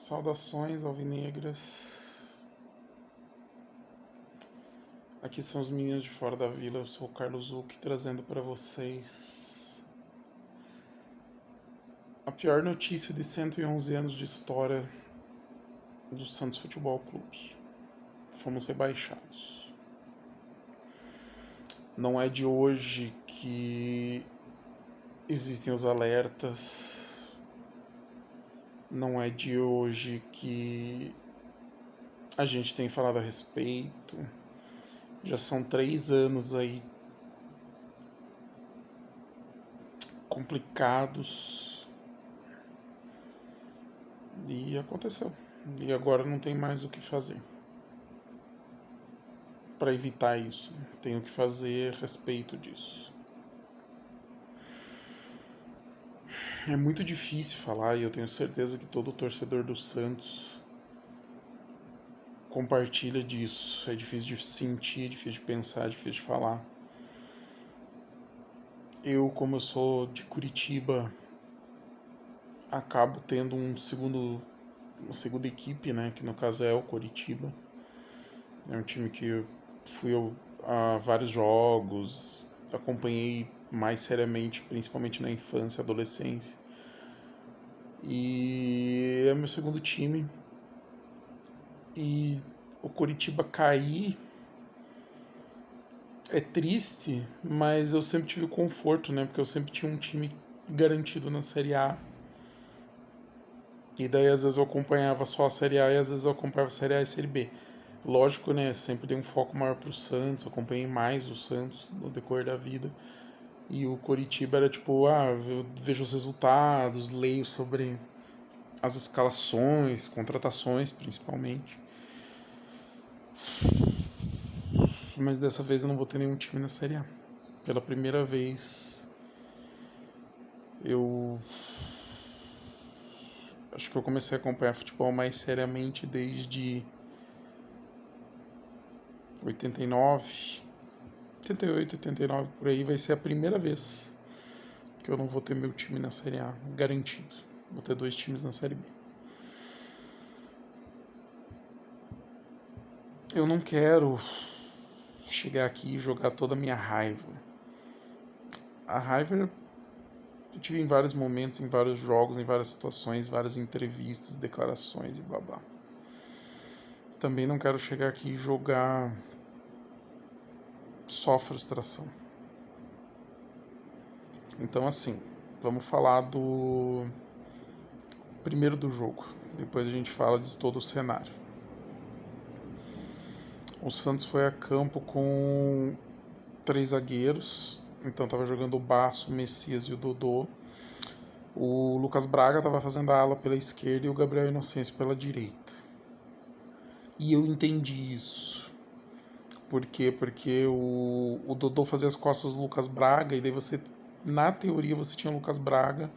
Saudações alvinegras. Aqui são os meninos de fora da vila. Eu sou o Carlos Zucchi trazendo para vocês a pior notícia de 111 anos de história do Santos Futebol Clube. Fomos rebaixados. Não é de hoje que existem os alertas. Não é de hoje que a gente tem falado a respeito. Já são 3 anos aí complicados e aconteceu. E agora não tem mais o que fazer para evitar isso. Tenho que fazer a respeito disso. É muito difícil falar e eu tenho certeza que todo torcedor do Santos compartilha disso. É difícil de sentir, é difícil de pensar, é difícil de falar. Eu, como eu sou de Curitiba, acabo tendo uma segunda equipe, né? Que no caso é o Coritiba. É um time que eu fui a vários jogos, acompanhei mais seriamente, principalmente na infância e adolescência. E é meu segundo time. E o Coritiba cair é triste, mas eu sempre tive conforto, né? Porque eu sempre tinha um time garantido na Série A. E daí às vezes eu acompanhava só a Série A e às vezes eu acompanhava a Série A e a Série B. Lógico, né? Sempre dei um foco maior pro Santos, acompanhei mais o Santos no decorrer da vida. E o Coritiba era tipo, eu vejo os resultados, leio sobre as escalações, contratações principalmente. Mas dessa vez eu não vou ter nenhum time na Série A. Pela primeira vez eu acho que eu comecei a acompanhar futebol mais seriamente desde 89, 88, 89, por aí. Vai ser a primeira vez que eu não vou ter meu time na Série A garantido. Vou ter 2 times na Série B. Eu não quero chegar aqui e jogar toda a minha raiva. A raiva eu tive em vários momentos, em vários jogos, em várias situações, várias entrevistas, declarações e blá. Também não quero chegar aqui e jogar só frustração. Então, assim, vamos falar primeiro do jogo. Depois a gente fala de todo o cenário. O Santos foi a campo com 3 zagueiros. Então estava jogando o Basso, o Messias e o Dodô. O Lucas Braga estava fazendo a ala pela esquerda e o Gabriel Inocêncio pela direita. E eu entendi isso. Por quê? Porque o Dodô fazia as costas do Lucas Braga e daí você, na teoria, você tinha o Lucas Braga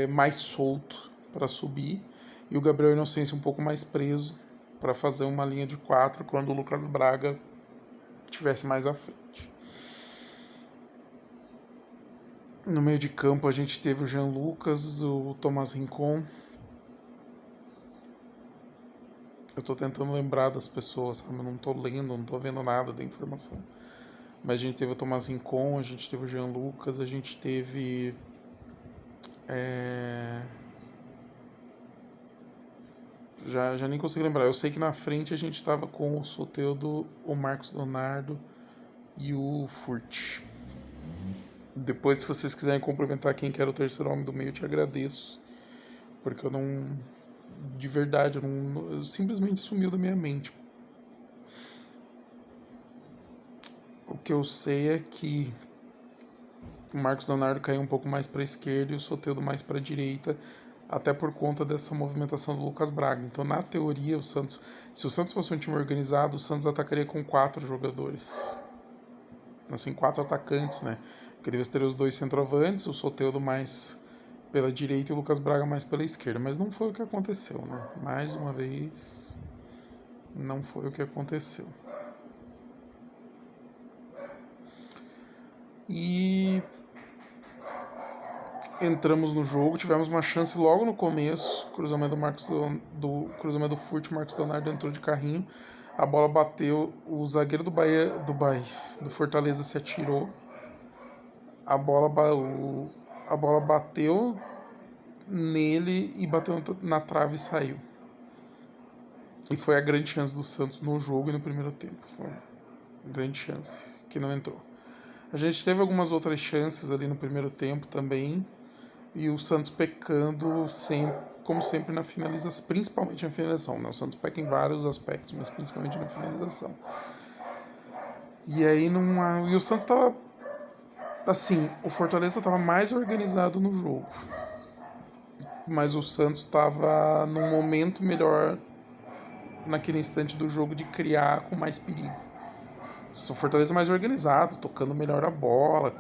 mais solto para subir e o Gabriel Inocêncio um pouco mais preso para fazer uma linha de 4 quando o Lucas Braga estivesse mais à frente. No meio de campo a gente teve o Jean Lucas, o Tomás Rincon. Eu tô tentando lembrar das pessoas, sabe? Eu não tô lendo, não tô vendo nada da informação. Mas a gente teve o Tomás Rincon, a gente teve o Jean Lucas, a gente teve Já nem consigo lembrar. Eu sei que na frente a gente estava com o Soteldo, o Marcos Leonardo e o Furt. Depois, se vocês quiserem complementar quem que era o terceiro homem do meio, eu te agradeço. Porque eu não... De verdade, eu simplesmente sumiu da minha mente. O que eu sei é que o Marcos Leonardo caiu um pouco mais para a esquerda e o Soteldo mais para a direita, até por conta dessa movimentação do Lucas Braga. Então, na teoria, se o Santos fosse um time organizado, o Santos atacaria com 4 jogadores. Assim, 4 atacantes, né? Porque daí você teria os 2 centroavantes, o Soteldo mais pela direita e o Lucas Braga mais pela esquerda. Mas não foi o que aconteceu, né? Mais uma vez, não foi o que aconteceu. E entramos no jogo, tivemos uma chance logo no começo, cruzamento do cruzamento do Furt, o Marcos Leonardo entrou de carrinho, a bola bateu, o zagueiro do Fortaleza se atirou, a bola, a bola bateu nele e bateu na trave e saiu. E foi a grande chance do Santos no jogo e no primeiro tempo. Foi uma grande chance que não entrou. A gente teve algumas outras chances ali no primeiro tempo também. E o Santos pecando sempre, como sempre na finalização, principalmente na finalização, né? O Santos peca em vários aspectos, mas principalmente na finalização. E aí e o Santos tava assim, o Fortaleza tava mais organizado no jogo. Mas o Santos estava num momento melhor naquele instante do jogo de criar com mais perigo. O Fortaleza mais organizado, tocando melhor a bola,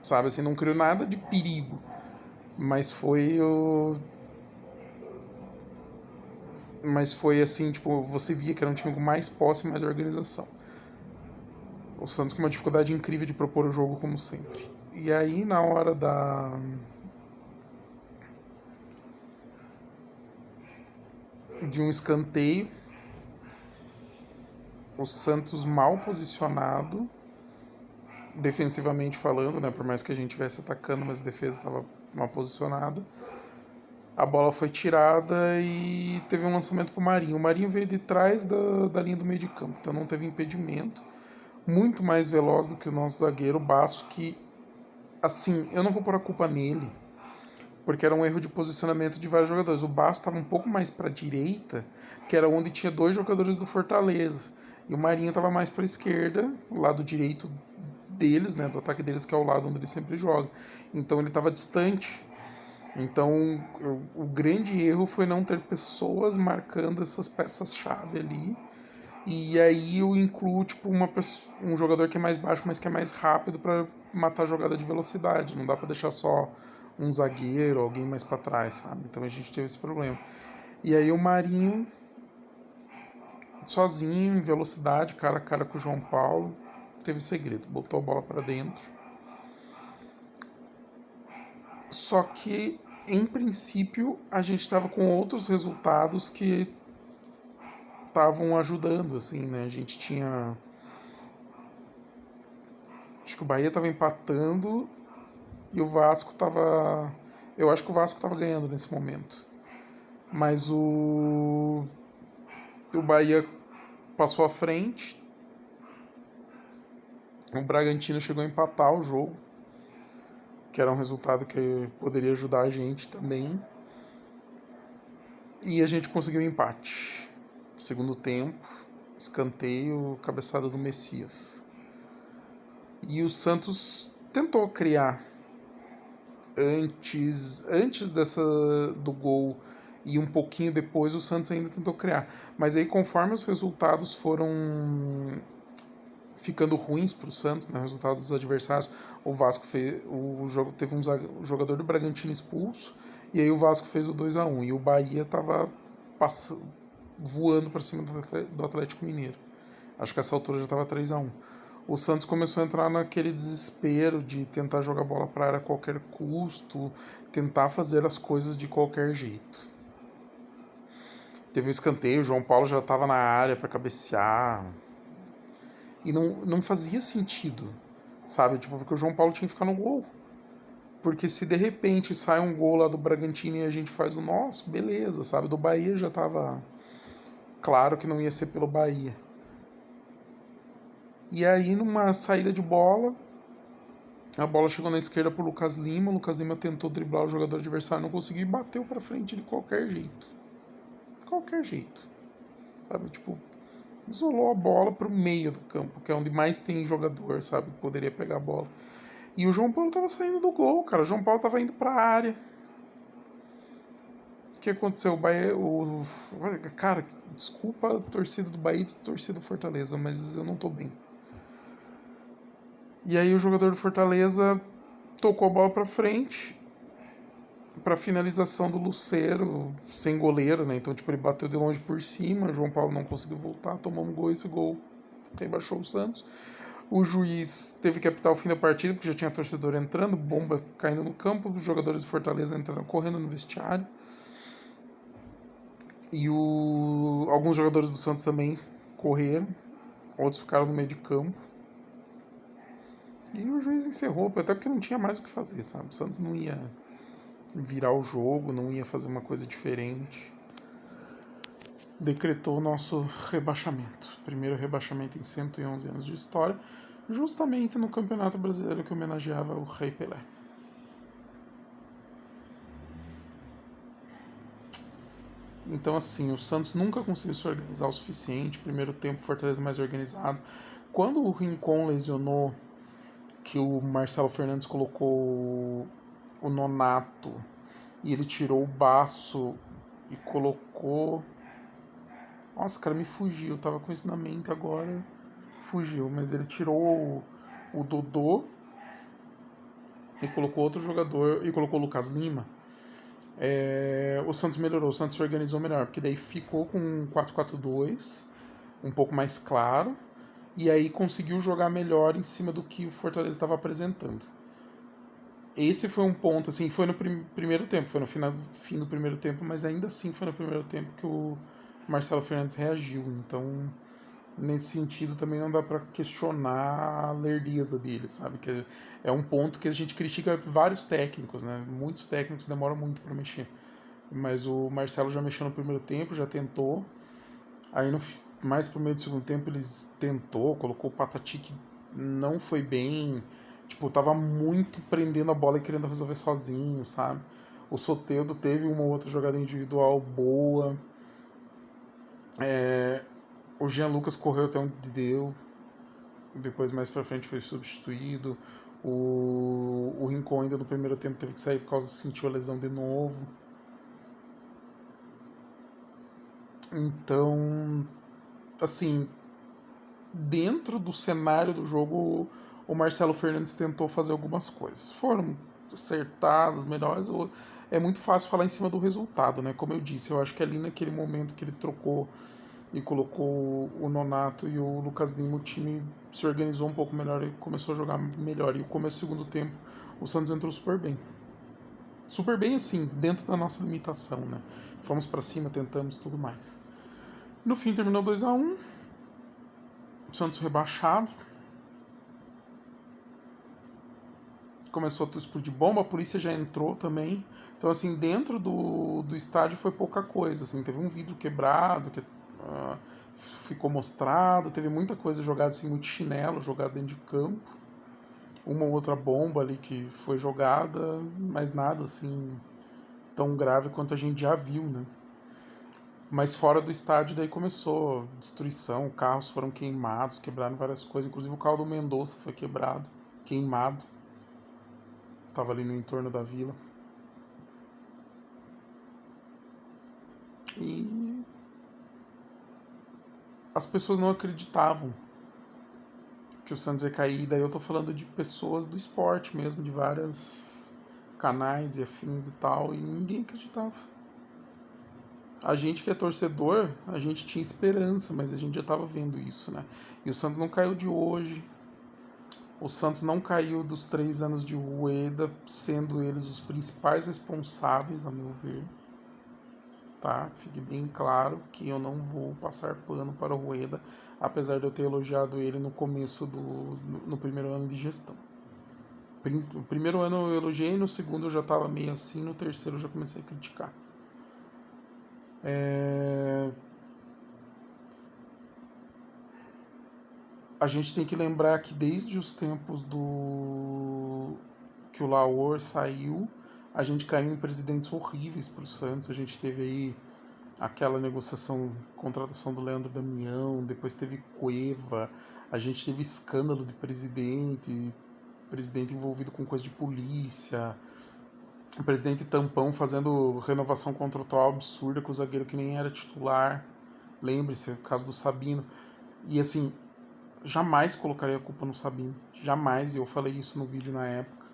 sabe? Assim, não criou nada de perigo. Mas foi o. Mas foi assim, tipo, você via que era um time com mais posse e mais organização. O Santos com uma dificuldade incrível de propor o jogo, como sempre. E aí, na hora de um escanteio, o Santos mal posicionado, defensivamente falando, né? Por mais que a gente estivesse atacando, mas a defesa estava mal posicionada. A bola foi tirada e teve um lançamento para o Marinho. O Marinho veio de trás da linha do meio de campo, então não teve impedimento. Muito mais veloz do que o nosso zagueiro Basso, que, assim, eu não vou pôr a culpa nele, porque era um erro de posicionamento de vários jogadores. O Basso estava um pouco mais para a direita, que era onde tinha dois jogadores do Fortaleza. E o Marinho estava mais para a esquerda, o lado direito deles, né, do ataque deles, que é o lado onde ele sempre joga. Então ele estava distante. Então o grande erro foi não ter pessoas marcando essas peças-chave ali. E aí eu incluo tipo um jogador que é mais baixo, mas que é mais rápido para matar a jogada de velocidade. Não dá para deixar só um zagueiro, alguém mais para trás, sabe? Então a gente teve esse problema. E aí o Marinho sozinho, em velocidade, cara a cara com o João Paulo, teve segredo, botou a bola para dentro. Só que em princípio a gente estava com outros resultados que estavam ajudando, assim, né? A gente tinha. Acho que o Bahia estava empatando e o Vasco estava. Eu acho que o Vasco estava ganhando nesse momento. Mas o Bahia passou à frente. O Bragantino chegou a empatar o jogo, que era um resultado que poderia ajudar a gente também. E a gente conseguiu um empate. Segundo tempo, escanteio, cabeçada do Messias. E o Santos tentou criar antes do gol e um pouquinho depois o Santos ainda tentou criar. Mas aí conforme os resultados foram ficando ruins para o Santos, né, resultados dos adversários, o Vasco fez teve um jogador do Bragantino expulso e aí o Vasco fez o 2-1 e o Bahia estava voando para cima do Atlético Mineiro. Acho que essa altura já estava 3-1. O Santos começou a entrar naquele desespero de tentar jogar bola para a área a qualquer custo, tentar fazer as coisas de qualquer jeito. Teve um escanteio, o João Paulo já estava na área para cabecear. E não fazia sentido, sabe? Tipo, porque o João Paulo tinha que ficar no gol. Porque se de repente sai um gol lá do Bragantino e a gente faz o nosso, beleza, sabe? Do Bahia já estava claro que não ia ser pelo Bahia. E aí, numa saída de bola, a bola chegou na esquerda pro Lucas Lima. O Lucas Lima tentou driblar o jogador adversário, não conseguiu e bateu pra frente de qualquer jeito. Qualquer jeito. Sabe? Tipo, isolou a bola pro meio do campo, que é onde mais tem jogador, sabe? Que poderia pegar a bola. E o João Paulo tava saindo do gol, cara. O João Paulo tava indo pra área. O que aconteceu? O Bahia. Cara, desculpa a torcida do Bahia e a torcida do Fortaleza, mas eu não tô bem. E aí o jogador do Fortaleza tocou a bola para frente para finalização do Lucero, sem goleiro, né? Então, tipo, ele bateu de longe por cima, o João Paulo não conseguiu voltar, tomou um gol, esse gol rebaixou o Santos. O juiz teve que apitar o fim da partida, porque já tinha torcedor entrando, bomba caindo no campo, os jogadores do Fortaleza entraram correndo no vestiário. E alguns jogadores do Santos também correram, outros ficaram no meio de campo. E o juiz encerrou, até porque não tinha mais o que fazer, sabe? O Santos não ia virar o jogo, não ia fazer uma coisa diferente. Decretou o nosso rebaixamento. Primeiro rebaixamento em 111 anos de história, justamente no Campeonato Brasileiro que homenageava o Rei Pelé. Então, assim, o Santos nunca conseguiu se organizar o suficiente. Primeiro tempo, Fortaleza mais organizado. Quando o Rincon lesionou, que o Marcelo Fernandes colocou o Nonato e ele tirou o Baço e colocou. Nossa, cara, me fugiu. Eu tava com isso na mente agora. Fugiu, mas ele tirou o Dodô e colocou outro jogador e colocou o Lucas Lima. O Santos melhorou, o Santos se organizou melhor, porque daí ficou com um 4-4-2, um pouco mais claro, e aí conseguiu jogar melhor em cima do que o Fortaleza estava apresentando. Esse foi um ponto, assim, foi no primeiro tempo, foi no fim do primeiro tempo, mas ainda assim foi no primeiro tempo que o Marcelo Fernandes reagiu. Então, nesse sentido, também não dá para questionar a lerdeza dele, sabe? Que é um ponto que a gente critica vários técnicos, né? Muitos técnicos demoram muito para mexer. Mas o Marcelo já mexeu no primeiro tempo, já tentou. Aí mais pro meio do segundo tempo eles tentou, colocou o Patati que não foi bem. Tipo, tava muito prendendo a bola e querendo resolver sozinho, sabe? O Soteldo teve uma ou outra jogada individual boa. O Jean Lucas correu até onde deu. Depois mais pra frente foi substituído. O Rincon ainda no primeiro tempo teve que sair por causa que sentiu a lesão de novo. Então, assim, dentro do cenário do jogo, o Marcelo Fernandes tentou fazer algumas coisas. Foram acertadas, melhores. É muito fácil falar em cima do resultado, né? Como eu disse, eu acho que ali naquele momento que ele trocou e colocou o Nonato e o Lucas Lima, o time se organizou um pouco melhor e começou a jogar melhor. E o começo do segundo tempo, o Santos entrou super bem. Super bem, assim, dentro da nossa limitação, né? Fomos para cima, tentamos tudo mais. No fim, terminou 2-1. O Santos rebaixado. Começou a explodir bomba, a polícia já entrou também. Então, assim, dentro do estádio foi pouca coisa. Assim, teve um vidro quebrado que ficou mostrado, teve muita coisa jogada, assim, muito chinelo jogado dentro de campo. Uma ou outra bomba ali que foi jogada, mas nada, assim, tão grave quanto a gente já viu, né? Mas fora do estádio daí começou destruição, carros foram queimados, quebraram várias coisas, inclusive o carro do Mendonça foi quebrado, queimado. Tava ali no entorno da vila. E as pessoas não acreditavam que o Santos ia cair. E daí eu tô falando de pessoas do esporte mesmo, de vários canais e afins e tal, e ninguém acreditava. A gente que é torcedor, a gente tinha esperança, mas a gente já tava vendo isso, né? E o Santos não caiu de hoje. O Santos não caiu dos 3 anos de Rueda, sendo eles os principais responsáveis, a meu ver. Tá? Fique bem claro que eu não vou passar pano para o Rueda, apesar de eu ter elogiado ele no começo no primeiro ano de gestão. No primeiro ano eu elogiei, no segundo eu já estava meio assim, no terceiro eu já comecei a criticar. A gente tem que lembrar que desde os tempos do que o Laor saiu, a gente caiu em presidentes horríveis para o Santos. A gente teve aí aquela negociação, contratação do Leandro Damião, depois teve Cueva, a gente teve escândalo de presidente envolvido com coisa de polícia, o presidente tampão fazendo renovação contratual absurda com o zagueiro que nem era titular, lembre-se, o caso do Sabino. E assim, jamais colocaria a culpa no Sabino, jamais, e eu falei isso no vídeo na época.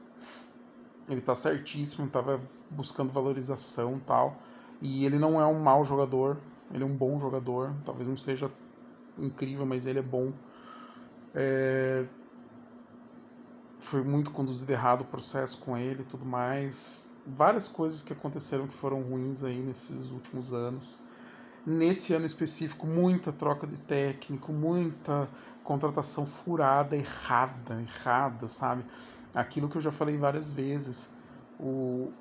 Ele tá certíssimo, tava buscando valorização e tal. E ele não é um mau jogador, ele é um bom jogador. Talvez não seja incrível, mas ele é bom. foi muito conduzido errado o processo com ele e tudo mais. Várias coisas que aconteceram que foram ruins aí nesses últimos anos. Nesse ano específico, muita troca de técnico, muita contratação furada, errada, sabe? Aquilo que eu já falei várias vezes.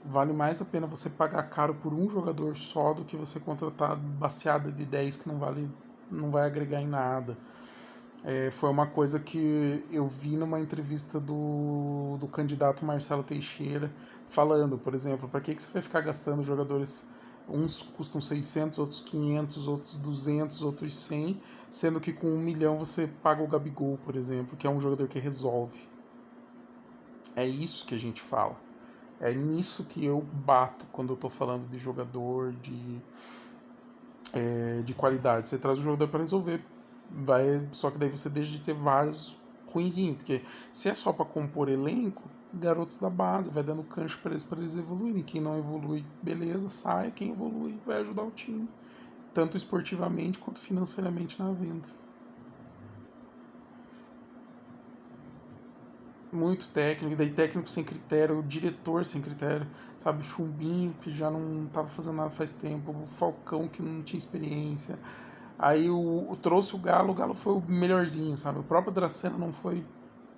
Vale mais a pena você pagar caro por um jogador só do que você contratar baseada de 10 que não vai agregar em nada. Foi uma coisa que eu vi numa entrevista do candidato Marcelo Teixeira falando, por exemplo, para que você vai ficar gastando jogadores, uns custam 600, outros 500, outros 200, outros 100, sendo que com 1 milhão você paga o Gabigol, por exemplo, que é um jogador que resolve. É isso que a gente fala. É nisso que eu bato quando eu tô falando de jogador, de qualidade. Você traz o jogador para resolver. Só que daí você deixa de ter vários ruinzinhos, porque se é só para compor elenco, garotos da base, vai dando cancha para eles evoluírem. Quem não evolui, beleza, sai. Quem evolui, vai ajudar o time, tanto esportivamente quanto financeiramente na venda. Muito técnico, daí técnico sem critério, diretor sem critério, sabe? Chumbinho, que já não estava fazendo nada faz tempo, o Falcão, que não tinha experiência. Aí trouxe o Galo foi o melhorzinho, sabe? O próprio Dracena não foi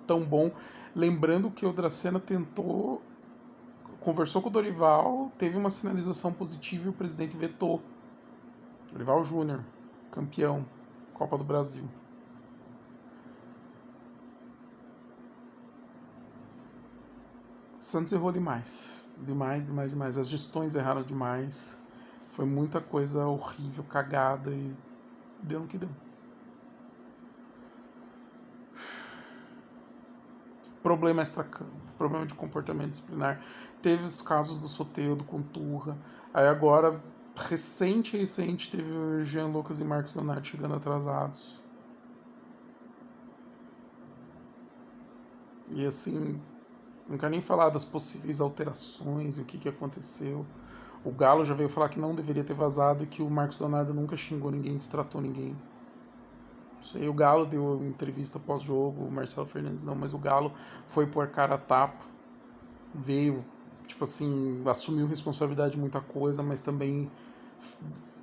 tão bom. Lembrando que o Dracena tentou, conversou com o Dorival, teve uma sinalização positiva e o presidente vetou. Dorival Júnior, campeão, Copa do Brasil. Santos errou demais. Demais. As gestões erraram demais. Foi muita coisa horrível, cagada e deu no que deu. Problema extracampo, problema de comportamento disciplinar. Teve os casos do Soteldo com Turra. Aí agora, recente, teve o Jean Lucas e Marcos Leonardo chegando atrasados. E assim, não quero nem falar das possíveis alterações e o que aconteceu. O Galo já veio falar que não deveria ter vazado e que o Marcos Leonardo nunca xingou ninguém, destratou ninguém. Isso aí, o Galo deu entrevista pós-jogo, o Marcelo Fernandes não, mas o Galo foi por cara a tapa, veio, tipo assim, assumiu responsabilidade de muita coisa, mas também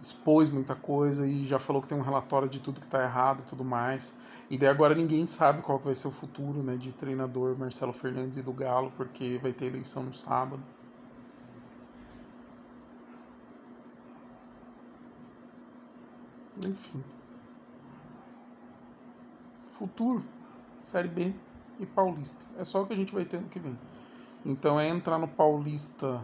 expôs muita coisa e já falou que tem um relatório de tudo que tá errado e tudo mais. E daí agora ninguém sabe qual vai ser o futuro, né, de treinador Marcelo Fernandes e do Galo, porque vai ter eleição no sábado. Enfim. Futuro, Série B e Paulista. É só o que a gente vai ter ano que vem. Então é entrar no Paulista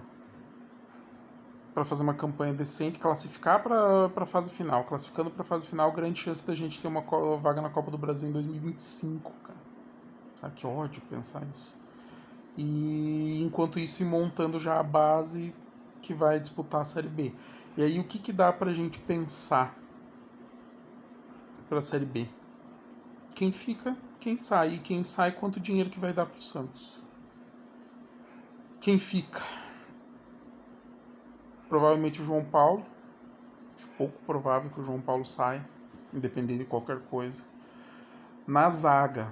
para fazer uma campanha decente, classificar para a fase final. Classificando para a fase final, grande chance da gente ter uma vaga na Copa do Brasil em 2025, cara. Ah, que ódio pensar nisso. E enquanto isso, ir montando já a base que vai disputar a Série B. E aí, o que dá pra gente pensar para a Série B? Quem fica, quem sai. E quem sai, quanto dinheiro que vai dar pro Santos. Quem fica? Provavelmente o João Paulo. Pouco provável que o João Paulo saia, independente de qualquer coisa. Na zaga,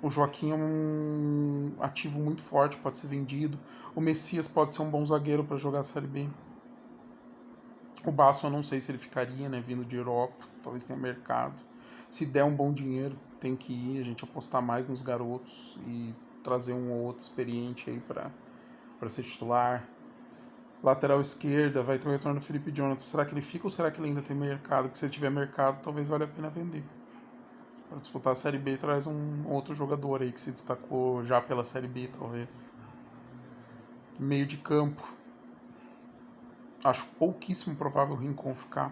o Joaquim é um ativo muito forte, pode ser vendido. O Messias pode ser um bom zagueiro para jogar a Série B. O Basso eu não sei se ele ficaria, né, vindo de Europa, talvez tenha mercado. Se der um bom dinheiro, tem que ir, a gente apostar mais nos garotos e trazer um ou outro experiente aí para ser titular. Lateral esquerda, vai ter o retorno do Felipe Jonathan. Será que ele fica ou será que ele ainda tem mercado? Porque se ele tiver mercado, talvez valha a pena vender. Para disputar a Série B, traz um outro jogador aí que se destacou já pela Série B, talvez. Meio de campo. Acho pouquíssimo provável o Rincon ficar.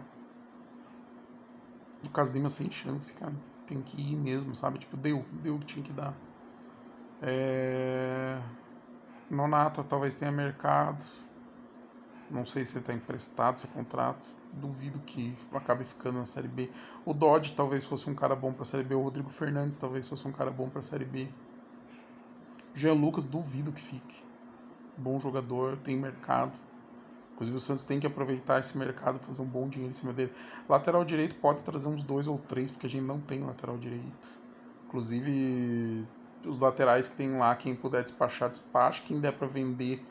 O Lucas Lima sem chance, cara. Tem que ir mesmo, sabe? Tipo, deu o que tinha que dar. Nonato talvez tenha mercado. Não sei se ele está emprestado, se é contrato. Duvido que acabe ficando na Série B. O Dodge talvez fosse um cara bom para a Série B. O Rodrigo Fernandes talvez fosse um cara bom para a Série B. Jean Lucas, duvido que fique. Bom jogador, tem mercado. Inclusive o Santos tem que aproveitar esse mercado e fazer um bom dinheiro em cima dele. Lateral direito pode trazer uns 2 ou 3, porque a gente não tem lateral direito. Inclusive, os laterais que tem lá, quem puder despachar, despacha. Quem der para vender,